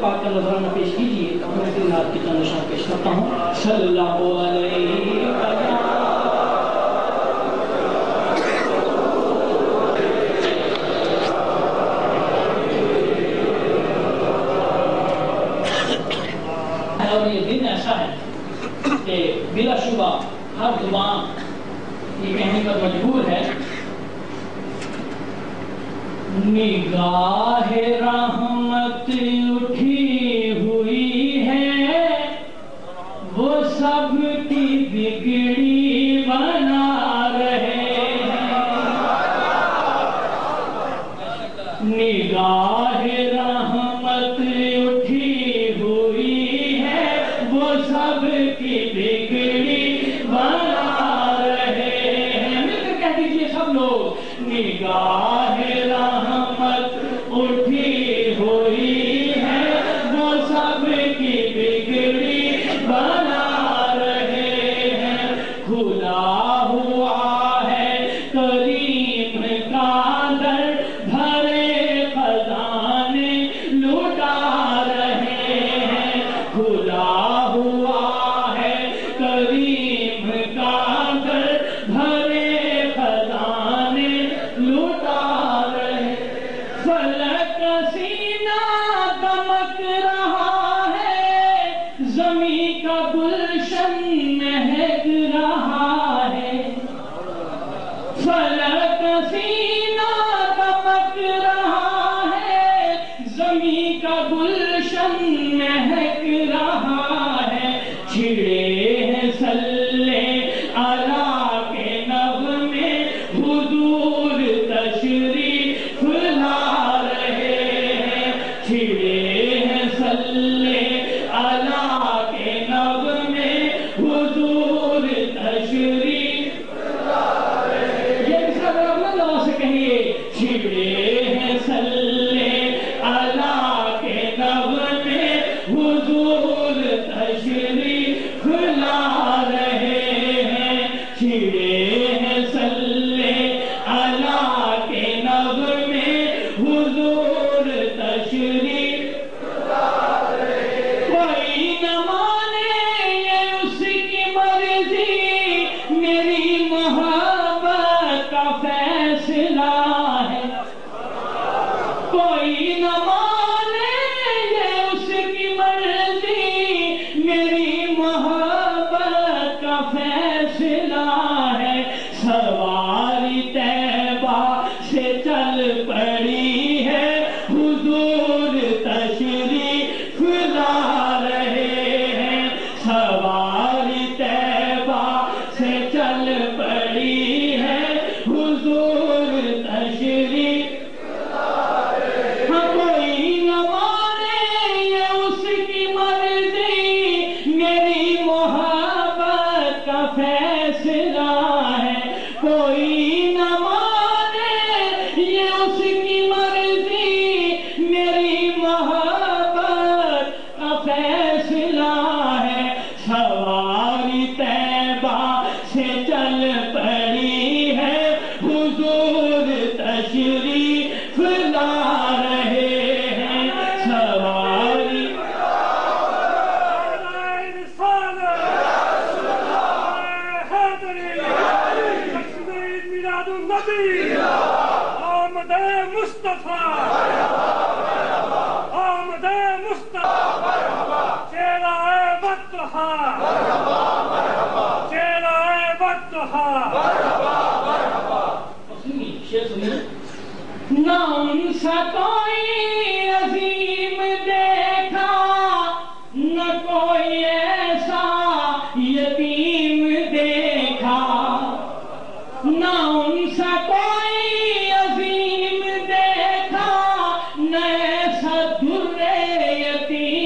پاک کا نظرانہ پیش کیجیے. میں تین نعت کی چند اشعار پیش کرتا ہوں. صلی اللہ علیہ اور یہ دن ایسا ہے کہ بلا شبہ ہر زبان یہ کہنے پر مجبور ہے نگاہ رحمت اٹھی ہوئی ہے وہ سب کی بگڑی بنا رہے ہیں. نگاہ رحمت اٹھی ہوئی ہے وہ سب کی بگڑی بنا رہے ہیں. مل کر کہہ دیجئے سب لوگ نگاہ اٹھی ہوئی ہے وہ سب کی بگڑی بنا رہے ہیں. کھلا ہوا ہے کریم کا در بھرے خزانے لٹا رہے ہیں. کھلا ہوا ہے کریم کا در بھرے خزانے لٹا رہے ہیں. فلک سینہ دمک رہا ہے زمین کا گلشن مہک رہا ہے. فلک سینہ دمک رہا ہے زمین کا گلشن مہک رہا ہے. چھڑے ہیں صلی علی کے نغمے حضور تشریف لا رہے ہیں. چھڑے ہیں صلی علی کے نغمے حضور تشریف لا رہے ہیں. یہ اس کا نغمہ دعا سے کہیے. چھڑے ہیں صلی علی کے نغمے حضور تشریف لا رہے ہیں. چھڑے ہیں صلی علی کے نغمے حضور تشریف لا رہے ہیں. کوئی نہ مانے یہ اس کی مرضی میری محبت کا فیصلہ ہے. کوئی نہ مانے یہ اس کی مرضی میری محبت کا فیصلہ ہے. سواری طیبہ سے چل پڑی ہے حضور تشریف لا رہے ہیں. سواری طیبہ سے چل پڑی ہے حضور تشریف لا رہے ہیں. کوئی نہ مانے یہ اس کی مرضی میری محبت کا فیصلہ ہے. کوئی نہ مانے یہ اس کی مرضی میری محبت کا فیصلہ ہے. سواری طیبہ سے چل پڑی ہے حضور تشریف لا رہے ہیں. سواری آمد مصطفیٰ آمد مصطفیٰ چہرہ بطحا چہرہ بطحا. نہ ان سا کوئی عظیم دیکھا نہ کوئی ایسا یتیم دیکھا. نہ ان سا کوئی عظیم دیکھا نہ ایسا در یتیم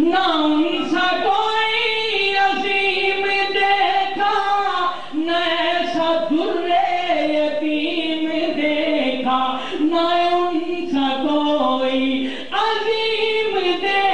نہ ان سا کوئی عظیم دیکھا، نہ ایسا در یتیم دیکھا، نہ ان سا کوئی عظیم دیکھا،